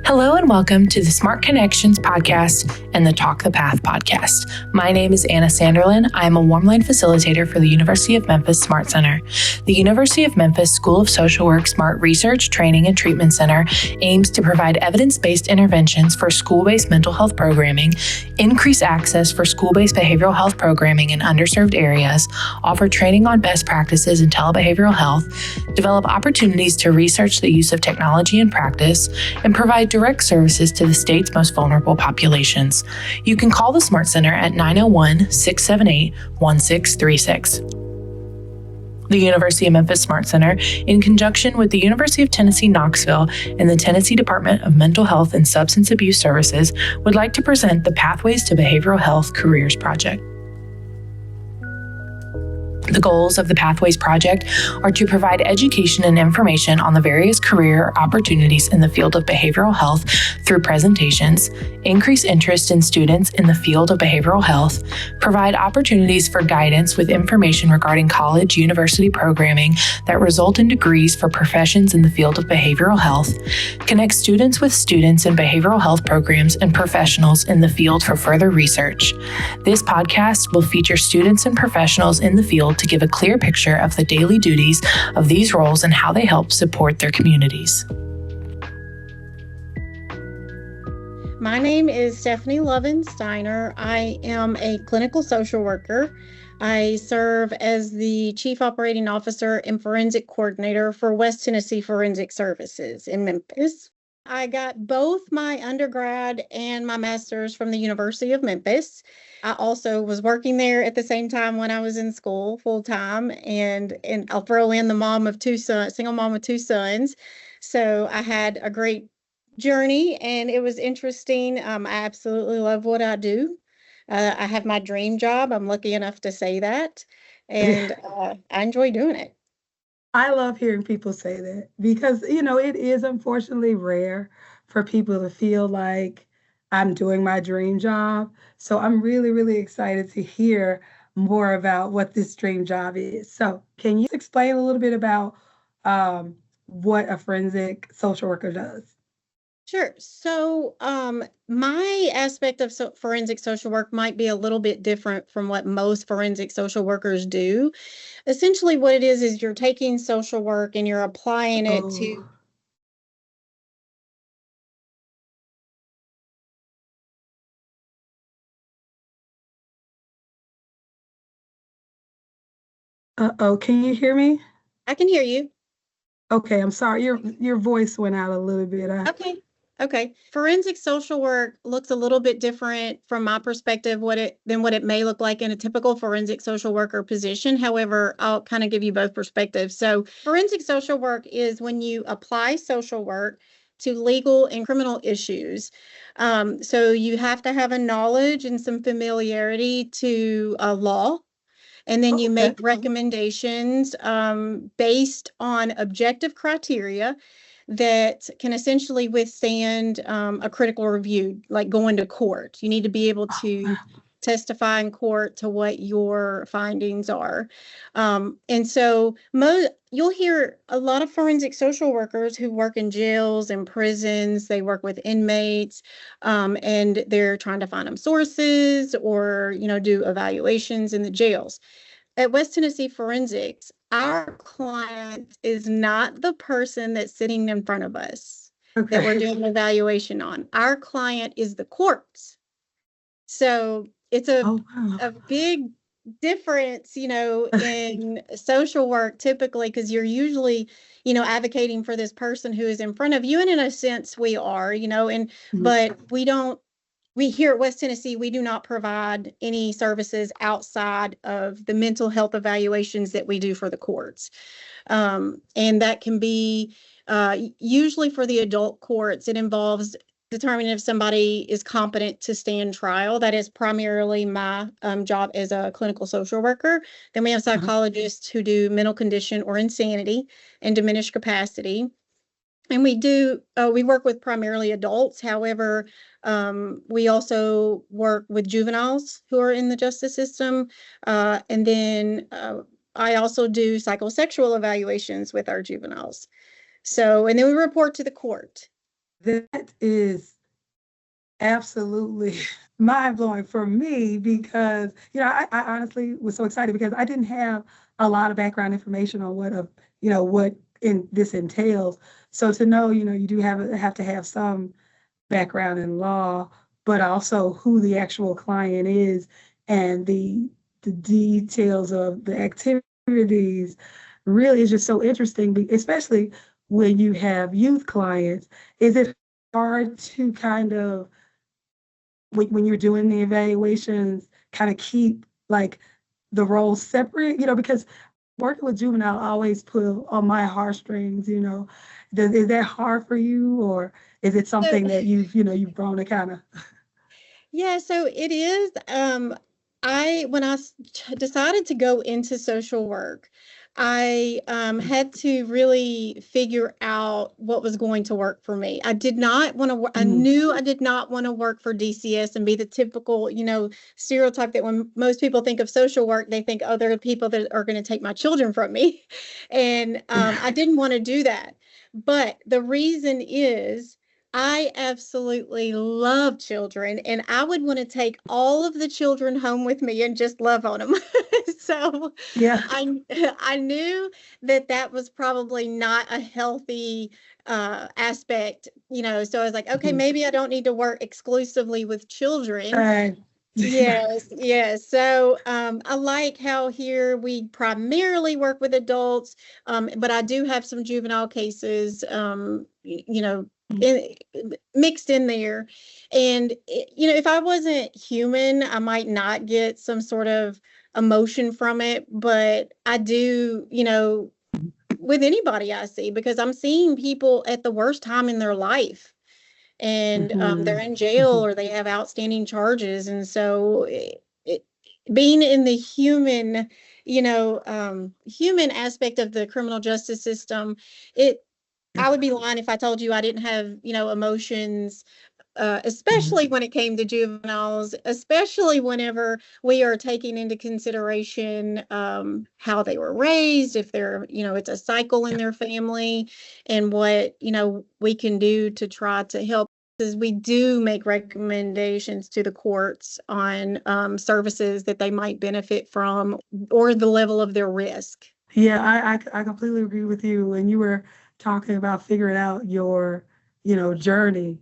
Hello and welcome to the Smart Connections podcast and the Talk the Path podcast. My name is Anna Sanderlin. I am a warm line facilitator for the University of Memphis Smart Center. The University of Memphis School of Social Work Smart Research, Training, and Treatment Center aims to provide evidence-based interventions for school-based mental health programming, increase access for school-based behavioral health programming in underserved areas, offer training on best practices in telebehavioral health, develop opportunities to research the use of technology in practice, and provide direct services to the state's most vulnerable populations. You can call the Smart Center at 901-678-1636. The University of Memphis Smart Center, in conjunction with the University of Tennessee, Knoxville, and the Tennessee Department of Mental Health and Substance Abuse Services, would like to present the Pathways to Behavioral Health Careers Project. The goals of the Pathways Project are to provide education and information on the various career opportunities in the field of behavioral health through presentations, increase interest in students in the field of behavioral health, provide opportunities for guidance with information regarding college, university programming that result in degrees for professions in the field of behavioral health, connect students with students in behavioral health programs and professionals in the field for further research. This podcast will feature students and professionals in the field to give a clear picture of the daily duties of these roles and how they help support their communities. My name is Stephanie Lovins. I am a clinical social worker. I serve as the Chief Operating Officer and Forensic Coordinator for West Tennessee Forensic Services in Memphis. I got both my undergrad and my master's from the University of Memphis. I also was working there at the same time when I was in school full time, and I'll throw in the mom of two sons, single mom of two sons. So I had a great journey and it was interesting. I absolutely love what I do. I have my dream job. I'm lucky enough to say that, and I enjoy doing it. I love hearing people say that because, it is unfortunately rare for people to feel like I'm doing my dream job. So I'm really, really excited to hear more about what this dream job is. So can you explain a little bit about what a forensic social worker does? Sure. So, my aspect of forensic social work might be a little bit different from what most forensic social workers do. Essentially, what it is you're taking social work and you're applying it to. Uh-oh, can you hear me? I can hear you. Okay, I'm sorry. Your voice went out a little bit. Okay. Forensic social work looks a little bit different from my perspective than what it may look like in a typical forensic social worker position. However, I'll kind of give you both perspectives. So forensic social work is when you apply social work to legal and criminal issues. So you have to have a knowledge and some familiarity to law. And then you make recommendations based on objective criteria that can essentially withstand a critical review, like going to court. You need to be able to testify in court to what your findings are. And so you'll hear a lot of forensic social workers who work in jails and prisons. They work with inmates, and they're trying to find them sources or, do evaluations in the jails. At West Tennessee Forensics, our client is not the person that's sitting in front of us that we're doing an evaluation on. Our client is the courts. So it's a big difference, in social work typically, because you're usually, advocating for this person who is in front of you. And in a sense, we are, but we here at West Tennessee, we do not provide any services outside of the mental health evaluations that we do for the courts. And that can be usually for the adult courts, it involves determining if somebody is competent to stand trial. That is primarily my job as a clinical social worker. Then we have psychologists who do mental condition or insanity and diminished capacity. And we work with primarily adults. However, we also work with juveniles who are in the justice system. And then I also do psychosexual evaluations with our juveniles. So, and then we report to the court. That is absolutely mind-blowing for me because, I honestly was so excited because I didn't have a lot of background information on what in this entails. So to know, you do have to have some background in law, but also who the actual client is and the details of the activities really is just so interesting, especially when you have youth clients. Is it hard to kind of when you're doing the evaluations, kind of keep like the roles separate, because working with juvenile always pull on my heartstrings. Is that hard for you, or is it So something that you've grown to kind of? yeah, so it is. When decided to go into social work, I had to really figure out what was going to work for me. I did not want to. I Mm, knew I did not want to work for DCS and be the typical, stereotype that when most people think of social work, they think, oh, they're the people that are going to take my children from me, and I didn't want to do that. But the reason is I absolutely love children, and I would want to take all of the children home with me and just love on them. So yeah. I knew that that was probably not a healthy aspect, So I was like, okay, Mhm. maybe I don't need to work exclusively with children. Right. Yes, yes. So I like how here we primarily work with adults, but I do have some juvenile cases, in, mixed in there. And, if I wasn't human, I might not get some sort of emotion from it, but I do, with anybody I see, because I'm seeing people at the worst time in their life and they're Mhm. in jail Mhm. or they have outstanding charges. And so being in the human aspect of the criminal justice system, it I would be lying if I told you I didn't have, emotions, Mhm. especially when it came to juveniles, especially whenever we are taking into consideration how they were raised, if they're, it's a cycle in their family, and what, we can do to try to help. Is we do make recommendations to the courts on services that they might benefit from or the level of their risk. Yeah, I completely agree with you. When you were talking about figuring out your, journey,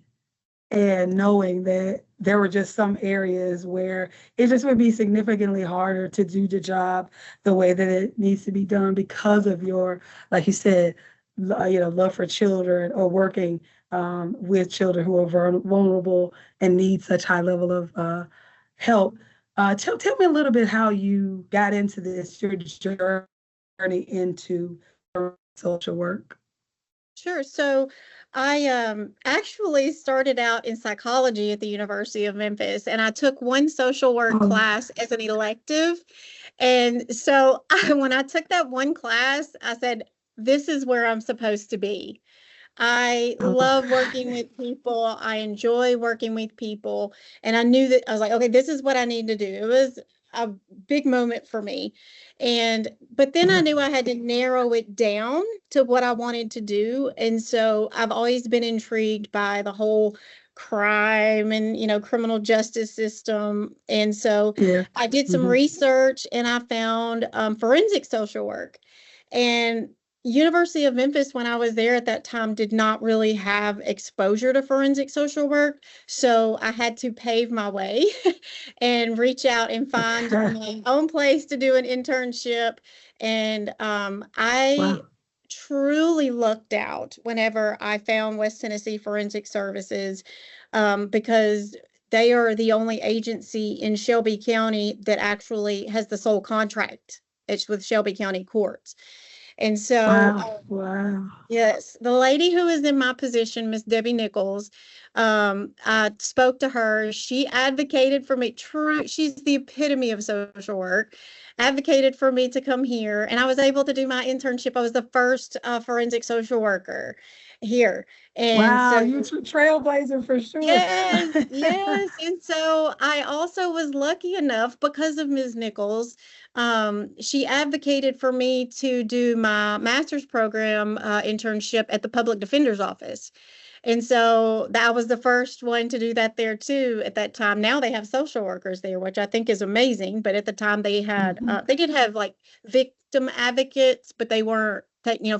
and knowing that there were just some areas where it just would be significantly harder to do the job the way that it needs to be done because of your, like you said, love for children, or working with children who are vulnerable and need such high level of help. Tell me a little bit how you got into this, your journey into social work. Sure. So I actually started out in psychology at the University of Memphis, and I took one social work Oh, class as an elective. And so when I took that one class, I said, this is where I'm supposed to be. I oh, love working with people. I enjoy working with people. And I knew that I was like, okay, this is what I need to do. It was a big moment for me. But then I yeah, knew I had to narrow it down to what I wanted to do. And so I've always been intrigued by the whole crime and, criminal justice system. And so yeah. I did some Mhm. research and I found forensic social work. And University of Memphis, when I was there at that time, did not really have exposure to forensic social work. So I had to pave my way and reach out and find Okay. my own place to do an internship. And I Wow. truly lucked out whenever I found West Tennessee Forensic Services, because they are the only agency in Shelby County that actually has the sole contract. It's with Shelby County courts. And so, Wow. Wow. yes, the lady who is in my position, Miss Debbie Nichols, I spoke to her. She advocated for me. True, she's the epitome of social work. Advocated for me to come here, and I was able to do my internship. I was the first forensic social worker here, and Wow. so You trailblazer for sure. yes, yes. And so I also was lucky enough because of Ms. Nichols. She advocated for me to do my master's program internship at the public defender's office. And so that was the first one to do that there too at that time. Now they have social workers there, which I think is amazing. But at the time they did have like victim advocates, but they weren't,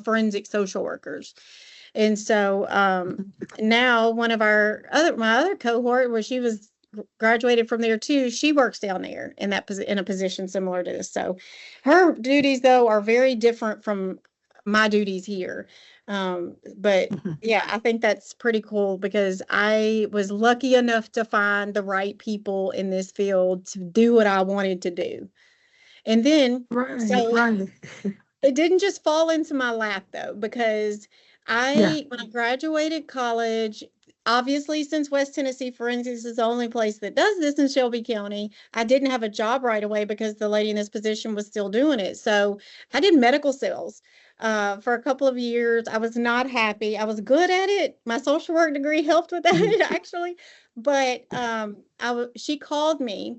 forensic social workers. And so now one of my other cohort, where she was graduated from there too, she works down there in in a position similar to this. So her duties though are very different from my duties here. But yeah, I think that's pretty cool because I was lucky enough to find the right people in this field to do what I wanted to do. And then, Right, so right. it didn't just fall into my lap though, because Yeah. when I graduated college, obviously, since West Tennessee Forensics is the only place that does this in Shelby County, I didn't have a job right away because the lady in this position was still doing it. So I did medical sales for a couple of years. I was not happy. I was good at it. My social work degree helped with Mhm. that actually. But she called me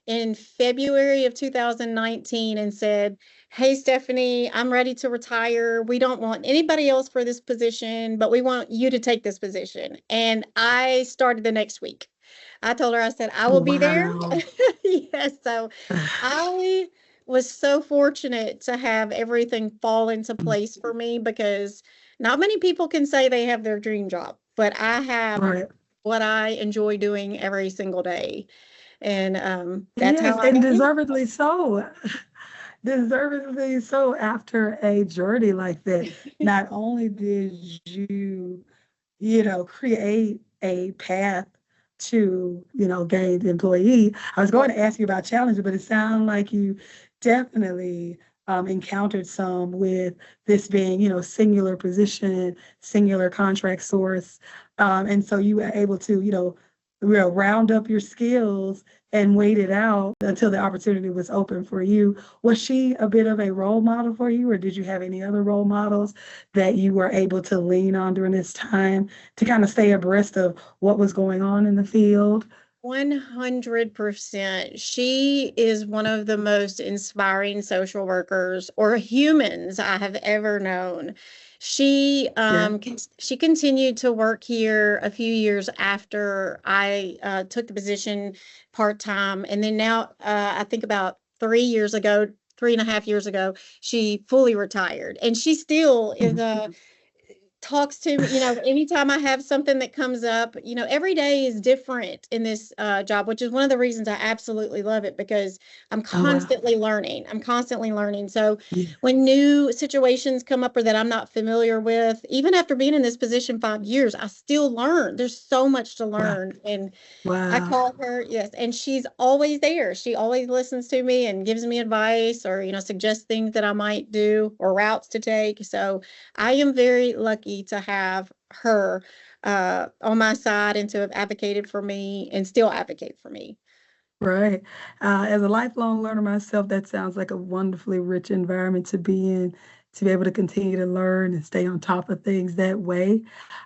in February of 2019 and said, "Hey, Stephanie, I'm ready to retire. We don't want anybody else for this position, but we want you to take this position." And I started the next week. I told her, I said, "I will be there." Wow. Yes. So I was so fortunate to have everything fall into place for me because not many people can say they have their dream job, but I have Right. what I enjoy doing every single day. And that's how Yes, I and got here. deservedly so. Deservedly so after a journey like that. Not only did you, create a path to, gained employee. I was going Right. to ask you about challenges, but it sounded like you definitely encountered some with this being, singular position, singular contract source. And so you were able to, round up your skills and wait it out until the opportunity was open for you. Was she a bit of a role model for you, or did you have any other role models that you were able to lean on during this time to kind of stay abreast of what was going on in the field? 100%. She is one of the most inspiring social workers or humans I have ever known. Yeah. She continued to work here a few years after I took the position part-time, and then now I think about 3 years ago, 3.5 years ago, she fully retired, and she still is Mhm. a talks to me, anytime I have something that comes up, every day is different in this job, which is one of the reasons I absolutely love it because I'm Oh, wow. constantly learning. I'm constantly learning. So Yeah. when new situations come up or that I'm not familiar with, even after being in this position 5 years, I still learn. There's so much to Wow. learn. And I Wow. call her, yes, and she's always there. She always listens to me and gives me advice or, suggests things that I might do or routes to take. So I am very lucky to have her on my side and to have advocated for me and still advocate for me. Right. As a lifelong learner myself, that sounds like a wonderfully rich environment to be in, to be able to continue to learn and stay on top of things that way.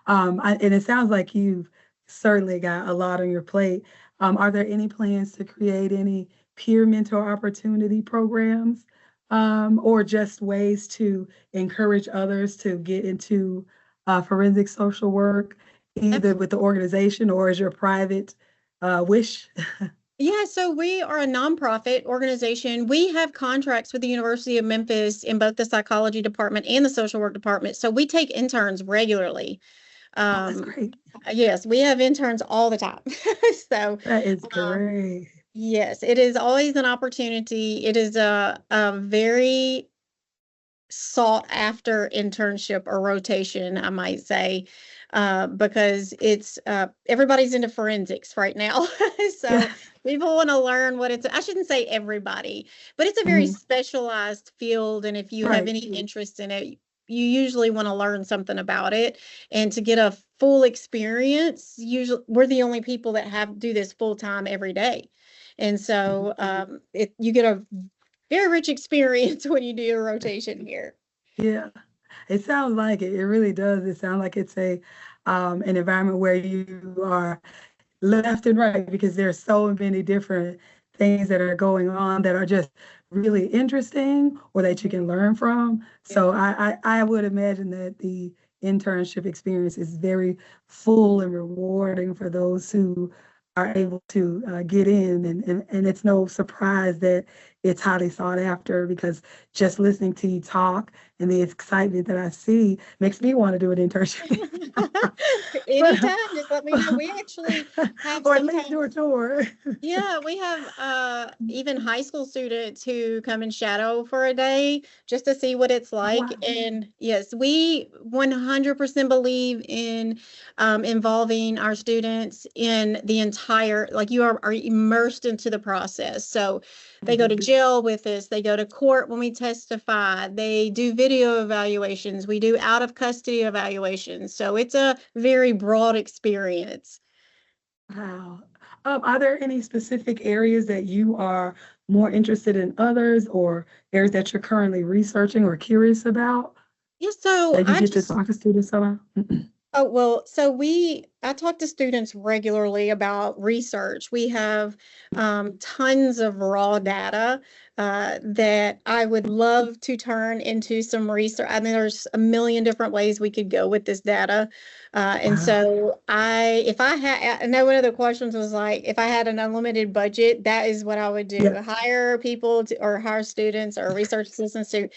And it sounds like you've certainly got a lot on your plate. Are there any plans to create any peer mentor opportunity programs, or just ways to encourage others to get into forensic social work, either with the organization or as your private wish? Yeah, so we are a nonprofit organization. We have contracts with the University of Memphis in both the psychology department and the social work department. So we take interns regularly. Oh, that's Um, great. yes, we have interns all the time. So, That is um, great. yes, it is always an opportunity. It is a very sought after internship or rotation, I might say, because it's everybody's into forensics right now. So Yeah. people want to learn what it's, I shouldn't say everybody, but it's a very Mhm. specialized field. And if you have Right. any interest in it, you usually want to learn something about it and to get a full experience. Usually, we're the only people that have do this full time every day. And Mhm. so you get a very rich experience when you do a rotation here. Yeah. It sounds like it. It really does. It sounds like it's an environment where you are left and right because there's so many different things that are going on that are just really interesting or that you can learn from. So Yeah. I would imagine that the internship experience is very full and rewarding for those who are able to get in. And it's no surprise that it's highly sought after, because just listening to you talk and the excitement that I see makes me want to do an internship. Anytime, just let me know. We actually have Or at least do a sometimes, tour. yeah, we have even high school students who come and shadow for a day just to see what it's like. Wow. And yes, we 100% believe in involving our students in the entire, like you are immersed into the process. So they go to jail with us, they go to court when we testify, they do video evaluations, we do out of custody evaluations. So it's a very broad experience. Wow. Are there any specific areas that you are more interested in others, or areas that you're currently researching or curious about Yeah, so that you I get to just talk to students about? Oh, well, so I talk to students regularly about research. We have tons of raw data that I would love to turn into some research. I mean, there's a million different ways we could go with this data. And Wow. so if I had, I know one of the questions was like, if I had an unlimited budget, that is what I would do. Yeah. Hire people to, or hire students or research assistants to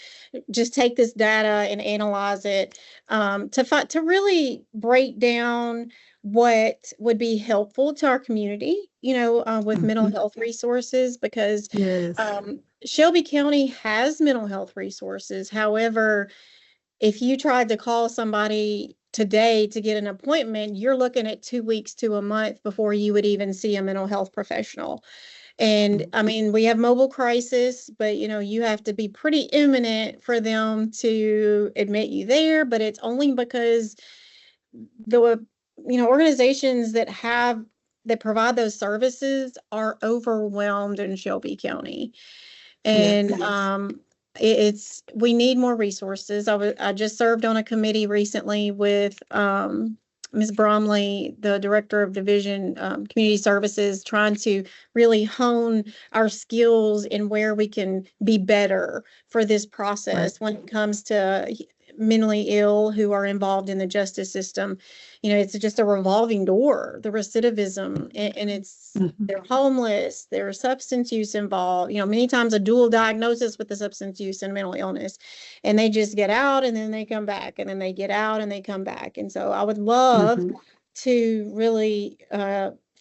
just take this data and analyze it to really break down what would be helpful to our community, with mental Mhm. health resources, because Yes. Shelby County has mental health resources. However, if you tried to call somebody today to get an appointment, you're looking at 2 weeks to a month before you would even see a mental health professional. And I mean, we have mobile crisis, but you have to be pretty imminent for them to admit you there. But it's only because the organizations that provide those services are overwhelmed in Shelby County. And Yes. it's we need more resources. I just served on a committee recently with Ms. Bromley, the director of division community services, trying to really hone our skills in where we can be better for this Right. process when it comes to mentally ill who are involved in the justice system. It's just a revolving door, the recidivism, and it's Mhm. they're homeless, there's substance use involved, many times a dual diagnosis with the substance use and mental illness. And they just get out and then they come back and then they get out and they come back. And so I would love Mhm. to really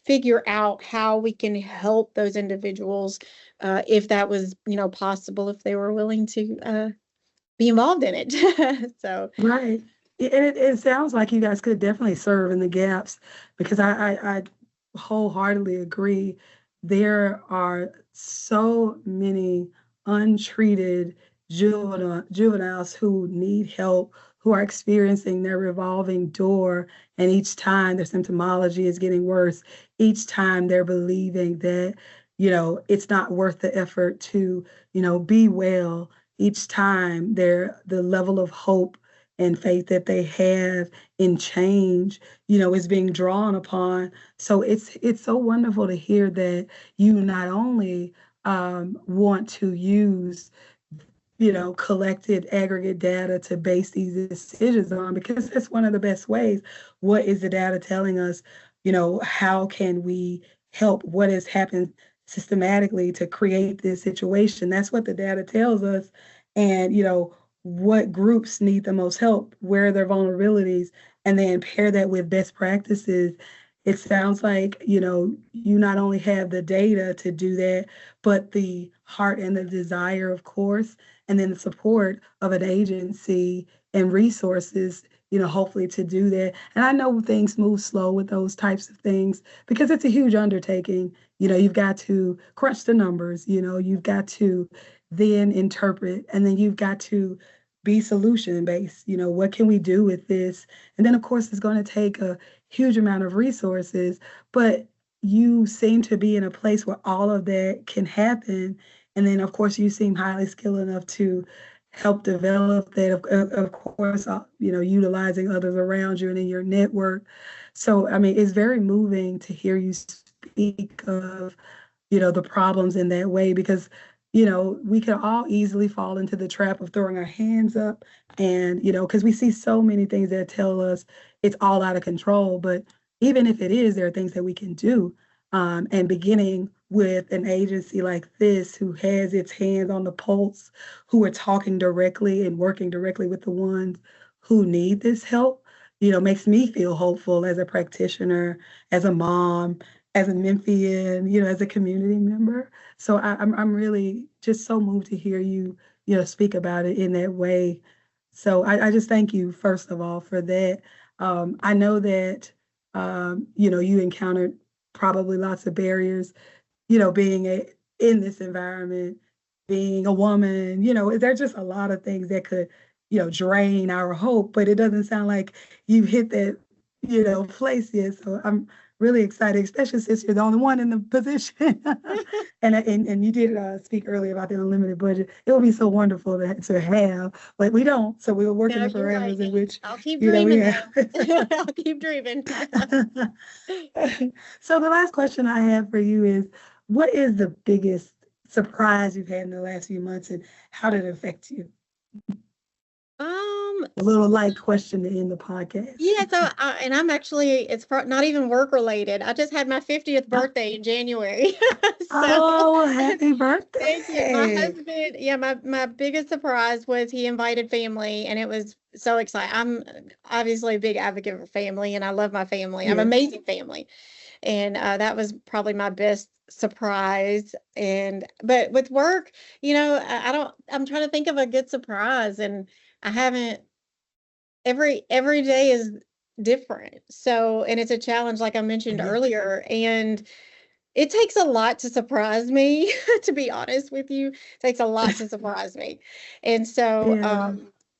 figure out how we can help those individuals if that was, possible, if they were willing to be involved in it. So Right. And it sounds like you guys could definitely serve in the gaps, because I wholeheartedly agree. There are so many untreated juveniles who need help, who are experiencing their revolving door. And each time their symptomology is getting worse, each time they're believing that, it's not worth the effort to, be well. Each time the level of hope and faith that they have in change, is being drawn upon. So it's so wonderful to hear that you not only want to use, collected aggregate data to base these decisions on, because that's one of the best ways. What is the data telling us? How can we help? What has happened systematically to create this situation? That's what the data tells us. And, what groups need the most help, where are their vulnerabilities, and then pair that with best practices. It sounds like, you not only have the data to do that, but the heart and the desire, of course, and then the support of an agency and resources, hopefully to do that. And I know things move slow with those types of things, because it's a huge undertaking. You've got to crunch the numbers, you've got to then interpret, and then you've got to be solution based. What can we do with this? And then, of course, it's going to take a huge amount of resources, but you seem to be in a place where all of that can happen. And then, of course, you seem highly skilled enough to help develop that, of course, utilizing others around you and in your network. So, I mean, it's very moving to hear you speak of, the problems in that way, because we could all easily fall into the trap of throwing our hands up and, because we see so many things that tell us it's all out of control. But even if it is, there are things that we can do. And beginning with an agency like this, who has its hands on the pulse, who are talking directly and working directly with the ones who need this help, makes me feel hopeful as a practitioner, as a mom, as a Memphian, as a community member. So I'm really just so moved to hear you, speak about it in that way. So I just thank you, first of all, for that. I know that, you encountered probably lots of barriers, being in this environment, being a woman, there's just a lot of things that could, drain our hope, but it doesn't sound like you've hit that, place yet. So I'm really excited, especially since you're the only one in the position. And you did speak earlier about the unlimited budget. It would be so wonderful to have, but we don't. So we were working No, the you're right. parameters in which, I'll keep we dreaming have. though. I'll keep dreaming. So the last question I have for you is, what is the biggest surprise you've had in the last few months, and how did it affect you? A little light question to end the podcast. Yeah, so and I'm actually, it's not even work related. I just had my 50th birthday in January. Oh, happy Thank you. My birthday. husband, yeah, my biggest surprise was he invited family, and it was so exciting. I'm obviously a big advocate for family, and I love my family. I have Yes. amazing family. And that was probably my best surprise. But with work, I'm trying to think of a good surprise, and I haven't. Every day is different. So, and it's a challenge, like I mentioned Yes. earlier, and it takes a lot to surprise me, to be honest with you. It takes a lot to surprise me. And so,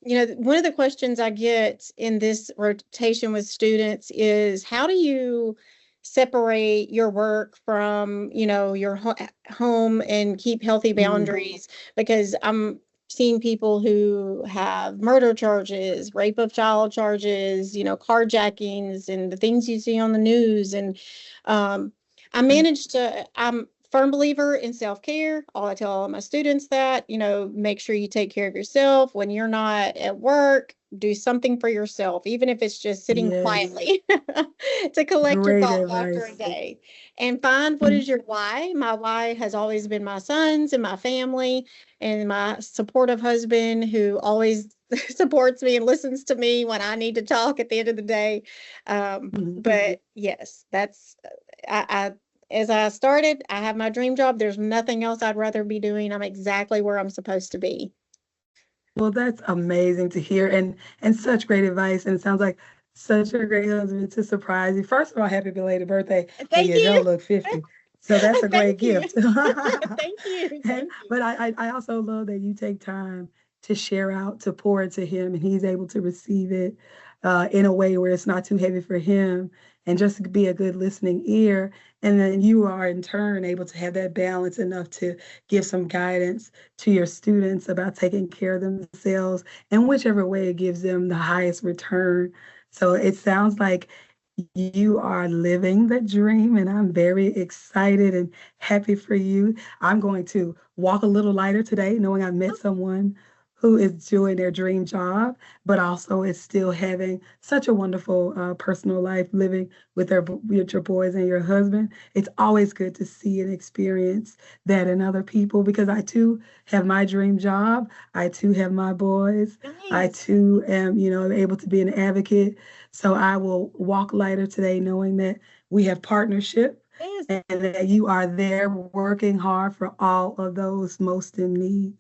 one of the questions I get in this rotation with students is, how do you separate your work from, your home, and keep healthy boundaries? Because I'm seeing people who have murder charges, rape of child charges, carjackings, and the things you see on the news. And um, I'm a firm believer in self-care. I tell all of my students that, make sure you take care of yourself when you're not at work. Do something for yourself, even if it's just sitting quietly to collect your Great thoughts after a advice. day, and find what is your why. My why has always been my sons and my family and my supportive husband, who always supports me and listens to me when I need to talk at the end of the day. But yes, that's I as I started, I have my dream job. There's nothing else I'd rather be doing. I'm exactly where I'm supposed to be. Well, that's amazing to hear, and such great advice. And it sounds like such a great husband to surprise you. First of all, happy belated birthday. And Thank you don't you. look 50. So that's a great Thank you. gift. Thank you. Thank you. But I also love that you take time to share out, to pour into him, and he's able to receive it in a way where it's not too heavy for him, and just be a good listening ear. And then you are in turn able to have that balance enough to give some guidance to your students about taking care of themselves in whichever way it gives them the highest return. So it sounds like you are living the dream, and I'm very excited and happy for you. I'm going to walk a little lighter today, knowing I met someone who is doing their dream job, but also is still having such a wonderful personal life, living with your boys and your husband. It's always good to see and experience that in other people, because I too have my dream job. I too have my boys. I too am, able to be an advocate. So I will walk lighter today, knowing that we have partnership, and that you are there working hard for all of those most in need.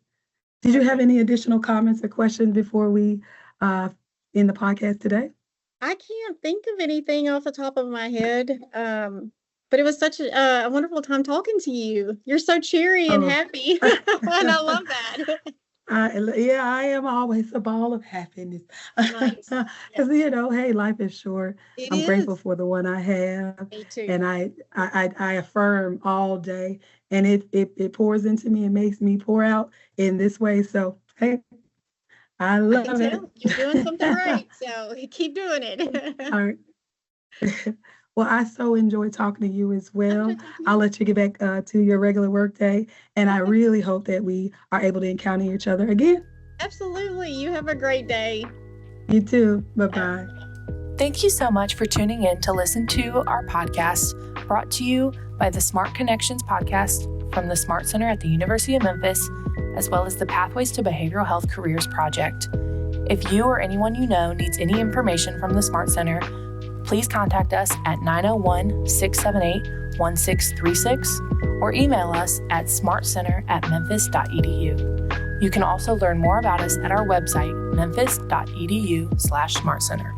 Did you have any additional comments or questions before we end the podcast today? I can't think of anything off the top of my head. But it was such a wonderful time talking to you. You're so cheery and happy, and I love that. I am always a ball of happiness. Nice. Because hey, life is short. I'm grateful for the one I have, Me too. and I affirm all day, and it pours into me and makes me pour out in this way. So hey, I love it. You're doing something right. So keep doing it. All right. Well, I so enjoyed talking to you as well. Okay, I'll let you get back to your regular workday, and I really hope that we are able to encounter each other again. absolutely. You have a great day. You too. Bye-bye. Thank you so much for tuning in to listen to our podcast brought to you by the Smart Connections podcast from the Smart Center at the University of Memphis, as well as the Pathways to Behavioral Health Careers Project. If you or anyone you know needs any information from the Smart Center, please contact us at 901-678-1636 or email us at smartcenter@memphis.edu. You can also learn more about us at our website, memphis.edu/smartcenter.